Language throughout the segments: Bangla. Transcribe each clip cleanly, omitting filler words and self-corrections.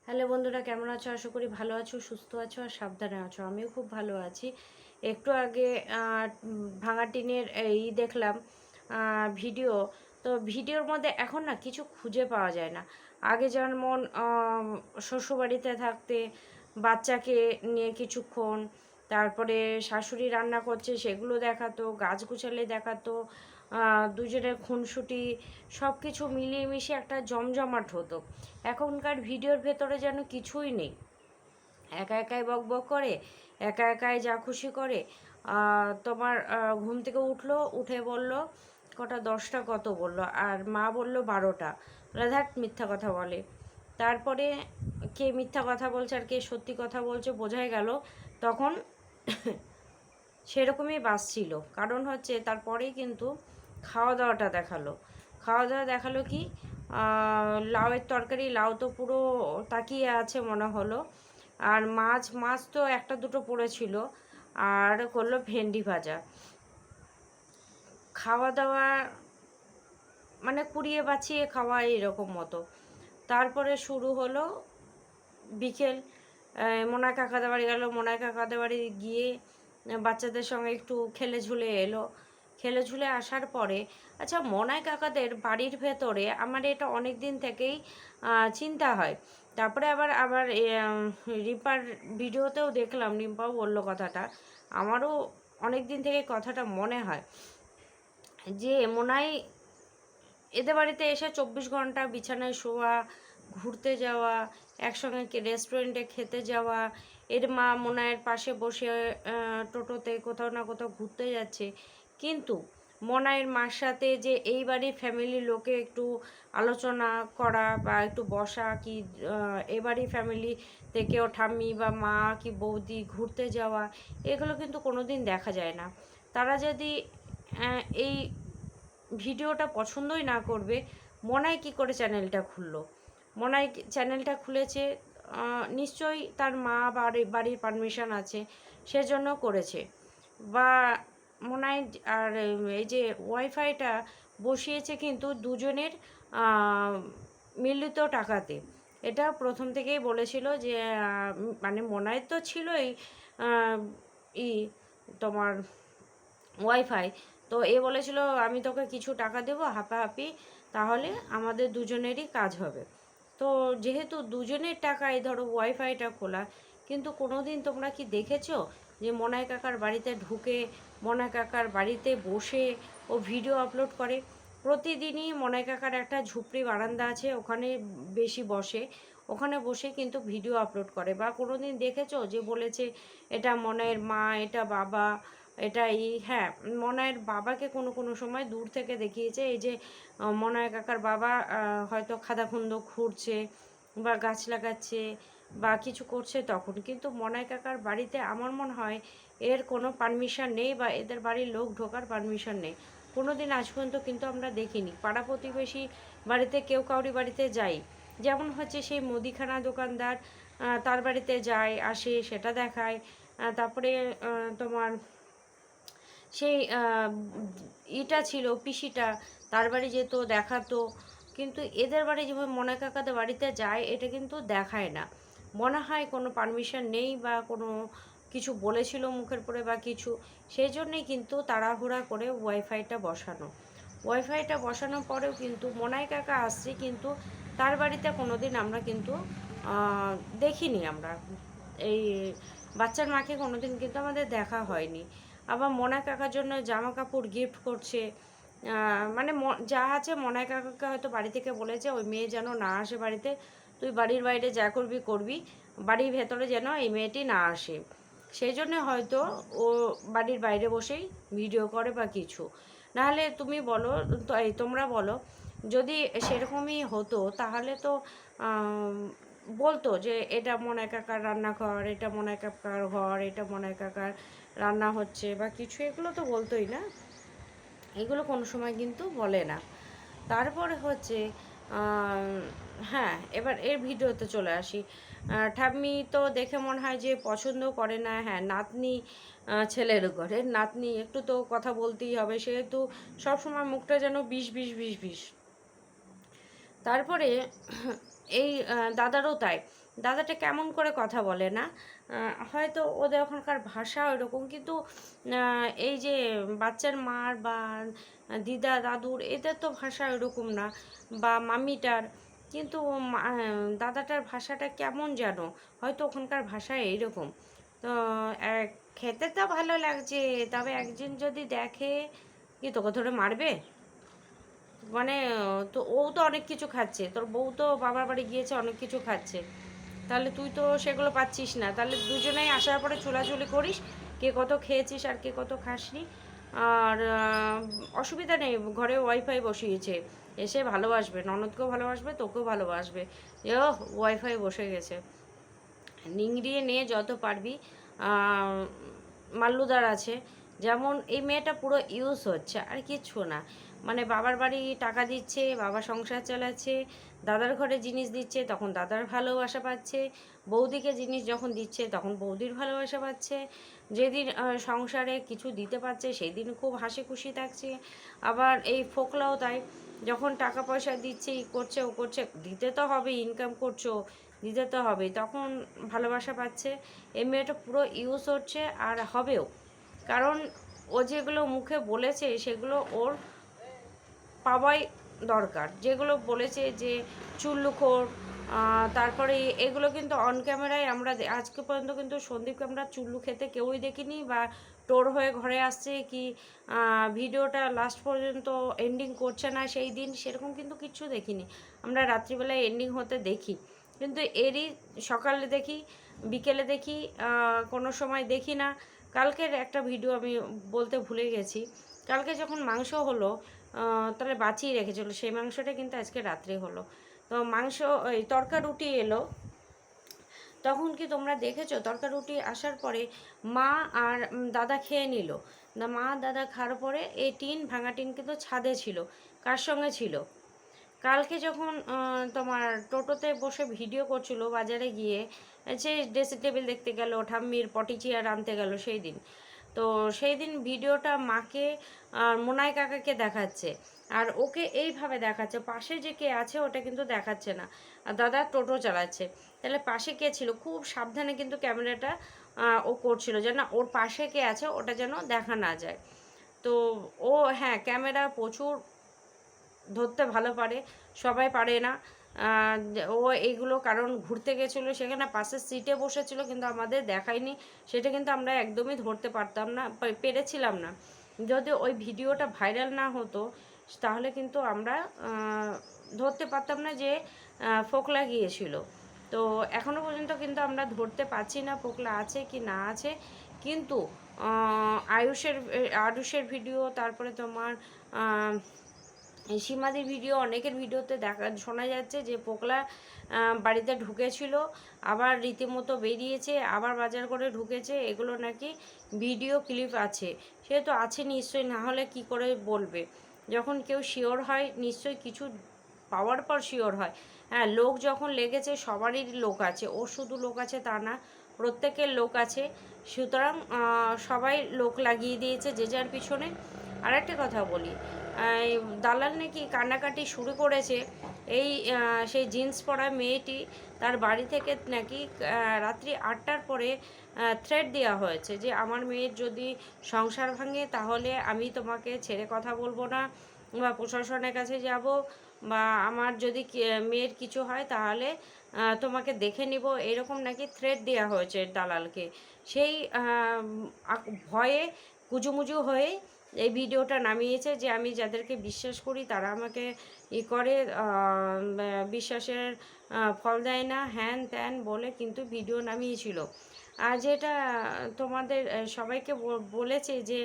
হ্যালো বন্ধুরা, কেমন আছো? আশা করি ভালো আছো, সুস্থ আছো আর সাবধানে আছো। আমিও খুব ভালো আছি। একটু আগে ভাঙা টিনের দেখলাম ভিডিও। তো ভিডিওর মধ্যে এখন না কিছু খুঁজে পাওয়া যায় না। আগে যেমন শ্বশুরবাড়িতে থাকতে বাচ্চাকে নিয়ে কিছুক্ষণ, তারপরে শাশুড়ি রান্না করছে সেগুলো দেখাতো, গাছ গুছালে দেখাতো, দুজনের খুনসুটি সব কিছু মিলিয়ে মিশিয়ে একটা জমজমাট হতো। এখনকার ভিডিওর ভেতরে যেন কিছুই নেই। একা একাই বক বক করে, একা একাই যা খুশি করে। তোমার ঘুম থেকে উঠলো, উঠে বলল কটা 10টা কত বলল, আর মা বলল 12টা। ধ্যাৎ, মিথ্যা কথা বলে। তারপরে কে মিথ্যা কথা বলছে আর কে সত্যি কথা বলছে বোঝাই গেল তখন। সেরকমই বাসছিল। কারণ হচ্ছে তারপরেই কিন্তু খাওয়া দাওয়াটা দেখালো। খাওয়া দাওয়া দেখালো কি, লাউয়ের তরকারি, লাউ তো পুরো তাকিয়ে আছে মনে হলো। আর মাছ মাছ তো একটা দুটো পড়েছিল। আর করলো ভেন্ডি ভাজা। খাওয়া দাওয়া মানে কুড়িয়ে বাছিয়ে খাওয়া এরকম মতো। তারপরে শুরু হলো বিকেল। মোনা কাকাদের বাড়ি গেল, মোনা কাকাদের বাড়ি গিয়ে বাচ্চাদের সঙ্গে একটু খেলে ঝুলে এলো। খেলে ঝুলে আসার পরে, আচ্ছা, মোনাই কাকাদের বাড়ির ভেতরে আমার এটা অনেক দিন থেকেই চিন্তা হয়। তারপরে আবার আবার রিম্পার ভিডিওতেও দেখলাম, রিম্পাও বললো কথাটা। আমারও অনেক দিন থেকে কথাটা মনে হয় যে মোনাই এদের বাড়িতে এসে 24 ঘন্টা বিছানায় শোয়া, ঘুরতে যাওয়া, একসঙ্গে রেস্টুরেন্টে খেতে যাওয়া, এর মা মোনায়ের পাশে বসে টোটোতে কোথাও না কোথাও ঘুরতে যাচ্ছে। কিন্তু মোনায়ের মার সাথে যে এই বাড়ির ফ্যামিলির লোকে একটু আলোচনা করা বা একটু বসা, কি এ বাড়ির ফ্যামিলি থেকেও ঠাম্মি বা মা কি বৌদি ঘুরতে যাওয়া, এগুলো কিন্তু কোনো দিন দেখা যায় না। তারা যদি এই ভিডিওটা পছন্দই না করবে, মনাই কি করে চ্যানেলটা খুললো? মনাই চ্যানেলটা খুলেছে নিশ্চয়ই তার মা বাড়ির পারমিশন আছে, সেজন্য করেছে। বা মনাই আর এই যে ওয়াইফাইটা বসিয়েছে কিন্তু দুজনের মিলিত টাকাতে। এটা প্রথম থেকেই বলেছিল যে মানে মনাই তো ছিলই আহ, ই তোমার ওয়াইফাই। তো এ বলেছিল আমি তোকে কিছু টাকা দেবো হাঁপাহাঁপি, তাহলে আমাদের দুজনেরই কাজ হবে। তো যেহেতু দুজনের টাকায় ধরো ওয়াইফাইটা খোলা, কিন্তু কোনো দিন তোমরা কি দেখেছো যে মনাই কাকার বাড়িতে ঢুকে মনাই কাকার বাড়িতে বসে ও ভিডিও আপলোড করে? প্রতিদিনই মনাই কাকার একটা ঝুপড়ি বারান্দা আছে, ওখানে বেশি বসে, ওখানে বসে কিন্তু ভিডিও আপলোড করে। বা কোনো দিন দেখেছো যে বলেছে এটা মনাইয়ের মা, এটা বাবা, এটাই? হ্যাঁ, মনায়ের বাবাকে কোনো কোনো সময় দূর থেকে দেখিয়েছে। এই যে মনায় কাকার বাবা হয়তো খাদাখন্দ খুঁড়ছে বা গাছ লাগাচ্ছে বা কিছু করছে তখন। কিন্তু মনায় কাকার বাড়িতে আমার মনে হয় এর কোনো পারমিশন নেই বা এদের বাড়ির লোক ঢোকার পারমিশন নেই। কোনো দিন আজ পর্যন্ত কিন্তু আমরা দেখিনি। পাড়া প্রতিবেশী বাড়িতে কেউ কাউরি বাড়িতে যাই, যেমন হচ্ছে সেই মুদিখানা দোকানদার, তার বাড়িতে যায় আসে সেটা দেখায়। তারপরে তোমার সেই ইটা ছিল পিসিটা, তার বাড়ি যেত দেখাতো। কিন্তু এদের বাড়ি যেভাবে মনা কাকাদের বাড়িতে যায় এটা কিন্তু দেখায় না। মনে হয় কোনো পারমিশন নেই বা কোনো কিছু বলেছিল মুখের পরে বা কিছু, সেই জন্যেই কিন্তু তাড়াহুড়া করে ওয়াইফাইটা বসানো। ওয়াইফাইটা বসানোর পরেও কিন্তু মনাই কাকা আসছে, কিন্তু তার বাড়িতে কোনো দিন আমরা কিন্তু দেখিনি। আমরা এই বাচ্চার মাকে কোনো দিন কিন্তু আমাদের দেখা হয়নি। আবার মনা কাকার জন্য জামা কাপড় গিফট করছে। মানে যা আছে মনাই কাকাকে হয়তো বাড়ি থেকে বলেছে ওই মেয়ে যেন না আসে বাড়িতে, তুই বাড়ির বাইরে যা করবি করবি, বাড়ির ভেতরে যেন এই মেয়েটি না আসে। সেই জন্যে হয়তো ও বাড়ির বাইরে বসেই ভিডিও করে বা কিছু। নাহলে তুমি বলো, তোমরা বলো, যদি সেরকমই হতো তাহলে তো বলতো যে এটা মনাই কাকার রান্নাঘর, এটা মনাই কাকার ঘর, এটা মনাই কাকার রান্না হচ্ছে বা কিছু, এগুলো তো বলতোই না। এগুলো কোনো সময় কিন্তু বলে না। তারপরে হচ্ছে হ্যাঁ, এবার এর ভিডিওতে চলে আসি। ঠাম্মি তো দেখে মনে হয় যে পছন্দ করে না। হ্যাঁ, নাতনি, ছেলের ঘরের নাতনি, একটু তো কথা বলতেই হবে, সেহেতু সবসময় মুখটা যেন বিষ বিষ বিষ বিষ। তারপরে এই দাদারও তাই, দাদাটা কেমন করে কথা বলে না, হয়তো ওদের ওখানকার ভাষা ওইরকম, কিন্তু এই যে বাচ্চার মার বা দিদা দাদুর এদের তো ভাষা ওইরকম না, বা মামিটার, কিন্তু দাদাটার ভাষাটা কেমন যেন, হয়তো ওখানকার ভাষা এইরকম। তো খেতে তো ভালো লাগছে, তবে একজন যদি দেখে কি তোকে ধরে মারবে, মানে তো ও তো অনেক কিছু খাচ্ছে, তোর বউ তো বাবার বাড়ি গিয়েছে অনেক কিছু খাচ্ছে, তাহলে তুই তো সেগুলো পাচ্ছিস না, তাহলে দুজনেই আসার পরে চুলাচুলি করিস, কে কত খেয়েছিস আর কে কত খাসনি। আর অসুবিধা নেই, ঘরে ওয়াইফাই বসিয়েছে, এসে ভালোবাসবে, ননদকেও ভালোবাসবে, তোকেও ভালোবাসবে, যে ও ওয়াইফাই বসে গেছে, নিংড়িয়ে নিয়ে যত পারবি। মাল্লুদার আছে, যেমন এই মেয়েটা পুরো ইউজ হচ্ছে আর কিচ্ছু না, মানে বাবার বাড়ি টাকা দিচ্ছে, বাবা সংসার চালাচ্ছে, দাদার ঘরে জিনিস দিচ্ছে তখন দাদার ভালোবাসা পাচ্ছে, বৌদিকে জিনিস যখন দিচ্ছে তখন বৌদির ভালোবাসা পাচ্ছে, যেদিন সংসারে কিছু দিতে পারছে সেই দিন খুব হাসি খুশি থাকছে। আবার এই ফোকলাও তাই, যখন টাকা পয়সা দিচ্ছে ই করছে ও করছে, দিতে তো হবে, ইনকাম করছো দিতে তো হবে, তখন ভালোবাসা পাচ্ছে। এই মেয়েটা পুরো ইউজ হচ্ছে আর হবেও, কারণ ও যেগুলো মুখে বলেছে সেগুলো ওর পাওয়াই দরকার, যেগুলো বলেছে যে চুল্লুখোর, তারপরে এগুলো কিন্তু অন ক্যামেরায় আমরা আজকে পর্যন্ত কিন্তু সন্দীপকে আমরা চুল্লু খেতে কেউই দেখিনি, বা টোর হয়ে ঘরে আসছে কি ভিডিওটা লাস্ট পর্যন্ত এন্ডিং করছে না সেই দিন, সেরকম কিন্তু কিচ্ছু দেখিনি। আমরা রাত্রিবেলায় এন্ডিং হতে দেখি, কিন্তু এরই সকালে দেখি, বিকেলে দেখি, কোনো সময় দেখি না। কালকের একটা ভিডিও আমি বলতে ভুলে গেছি, কালকে যখন মাংস হলো, তাহলে বাঁচিয়ে রেখেছিলো সেই মাংসটা কিন্তু আজকে রাত্রে হলো। তো মাংস ওই তরকা রুটি এলো, তখন কি তোমরা দেখেছো তরকা রুটি আসার পরে মা আর দাদা খেয়ে নিল, মা দাদা খাওয়ার পরে এই টিন ভাঙা টিন কিন্তু ছাদে ছিল, কার সঙ্গে ছিল, কালকে যখন তোমার টোটোতে বসে ভিডিও করছিল বাজারে গিয়ে, সে ড্রেসিং টেবিল দেখতে গেল, ঠাম্মির পটি চেয়ার আনতে গেল সেই দিন, তো সেই দিন ভিডিওটা মাকে আর মোনাই কাকাকে দেখাচ্ছে, আর ওকে এইভাবে দেখাচ্ছে, পাশে যে কে আছে ওটা কিন্তু দেখাচ্ছে না, আর দাদা টোটো চালাচ্ছে, তাহলে পাশে কে ছিল খুব সাবধানে কিন্তু ক্যামেরাটা ও করছিল যেন ওর পাশে কে আছে ওটা যেন দেখা না যায়। তো ও হ্যাঁ ক্যামেরা প্রচুর ধরতে ভালো পারে, সবাই পারে না। ও এইগুলো কারণ ঘুরতে গেছিলো সেখানে পাশের সিটে বসেছিল, কিন্তু আমাদের দেখায়নি, সেটা কিন্তু আমরা একদমই ধরতে পারতাম না, পেরেছিলাম না। যদি ওই ভিডিওটা ভাইরাল না হতো তাহলে কিন্তু আমরা ধরতে পারতাম না যে ফোকলা গিয়েছিল। তো এখনও পর্যন্ত কিন্তু আমরা ধরতে পারছি না ফোকলা আছে কি না আছে, কিন্তু আয়ুষের ভিডিও, তারপরে তোমার সীমাদির ভিডিও, অনেকের ভিডিওতে শোনা যাচ্ছে যে পোকলা বাড়িতে ঢুকেছিল, আবার রীতিমতো বেরিয়েছে, আবার বাজার করে ঢুকেছে, এগুলো নাকি ভিডিও ক্লিপ আছে। সে তো আছে নিশ্চয়ই, না হলে কি করে বলবে, যখন কেউ শিওর হয় নিশ্চয়ই কিছু পাওয়ার পর শিওর হয়। হ্যাঁ, লোক যখন লেগেছে সবারই লোক আছে, ওর শুধু লোক আছে তা না, প্রত্যেকের লোক আছে, সুতরাং সবাই লোক লাগিয়ে দিয়েছে যে যার পিছনে। আর একটা কথা বলি, দালাল নাকি কান্নাকাটি শুরু করেছে, এই সেই জিন্স পরা মেয়েটি, তার বাড়ি থেকে নাকি রাত্রি 8টার পরে থ্রেট দেওয়া হয়েছে যে আমার মেয়ের যদি সংসার ভাঙে তাহলে আমি তোমাকে ছেড়ে কথা বলবো না, বা প্রশাসনের কাছে যাব, বা আমার যদি মেয়ের কিছু হয় তাহলে তোমাকে দেখে নিব, এরকম নাকি থ্রেট দেওয়া হয়েছে দালালকে। সেই ভয়ে কুজুমুজু হয়ে এই ভিডিওটা নামিয়েছে, যে আমি যাদেরকে বিশ্বাস করি তারা আমাকে করে বিশ্বাসের ফল দেয় না, হ্যান ত্যান বলে কিন্তু ভিডিও নামিয়েছিল। আর যেটা তোমাদের সবাইকে বলেছে যে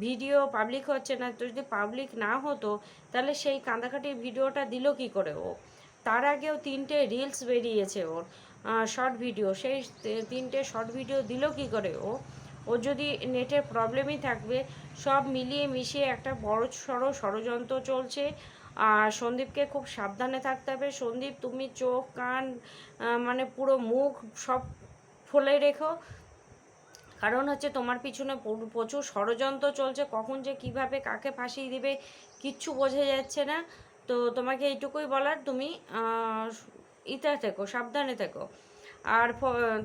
ভিডিও পাবলিক হচ্ছে না, তো যদি পাবলিক না হতো তাহলে সেই কান্দাকাটির ভিডিওটা দিল কি করে ও, তার আগেও 3টে রিলস বেরিয়েছে ওর শর্ট ভিডিও, সেই 3টে শর্ট ভিডিও দিল কি করে ও, ওর যদি নেটের প্রবলেমই থাকবে, সব মিলিয়ে মিশিয়ে একটা বড় সড়ো ষড়যন্ত্র চলছে। আর সন্দীপকে খুব সাবধানে থাকতে হবে। সন্দীপ তুমি চোখ কান মানে পুরো মুখ সব খুলে রেখো, কারণ হচ্ছে তোমার পিছনে প্রচুর ষড়যন্ত্র চলছে, কখন যে কিভাবে কাকে ফাঁসিয়ে দিবে কিচ্ছু বোঝা যাচ্ছে না। তো তোমাকে এইটুকুই বলার, তুমি ইতে থেকো, সাবধানে থেকো। আর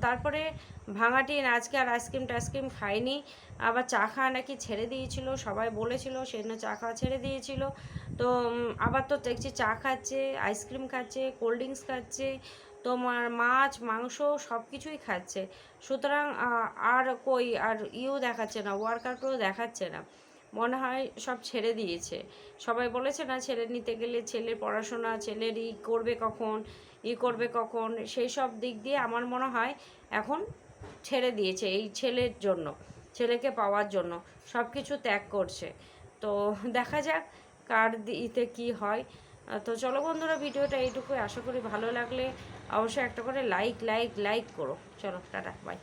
তারপরে ভাঙাটিন আজকে আর আইসক্রিম টাইসক্রিম খায়নি, আবার চা খাওয়া নাকি ছেড়ে দিয়েছিল, সবাই বলেছিল সেজন্য চা খাওয়া ছেড়ে দিয়েছিল। তো আবার তো দেখছি চা খাচ্ছে, আইসক্রিম খাচ্ছে, কোল্ড ড্রিঙ্কস খাচ্ছে, তোমার মাছ মাংস সব কিছুই খাচ্ছে। সুতরাং আর কই আর দেখাচ্ছে না, ওয়ার্কআউটও দেখাচ্ছে না, মনে হয় সব ছেড়ে দিয়েছে। সবাই বলেছে না ছেড়ে নিতে গেলে ছেলের পড়াশোনা, ছেলের করবে কখন, করবে কখন, সেই সব দিক দিয়ে আমার মনে হয় এখন ছেড়ে দিয়েছে এই ছেলের জন্য, ছেলেকে পাওয়ার জন্য সব কিছু ত্যাগ করছে। তো দেখা যাক কার দিতে কি হয়। তো চলো বন্ধুরা, ভিডিওটা এইটুকুই, আশা করি ভালো লাগলে অবশ্যই একটা করে লাইক করো। চলো টাটা, বাই।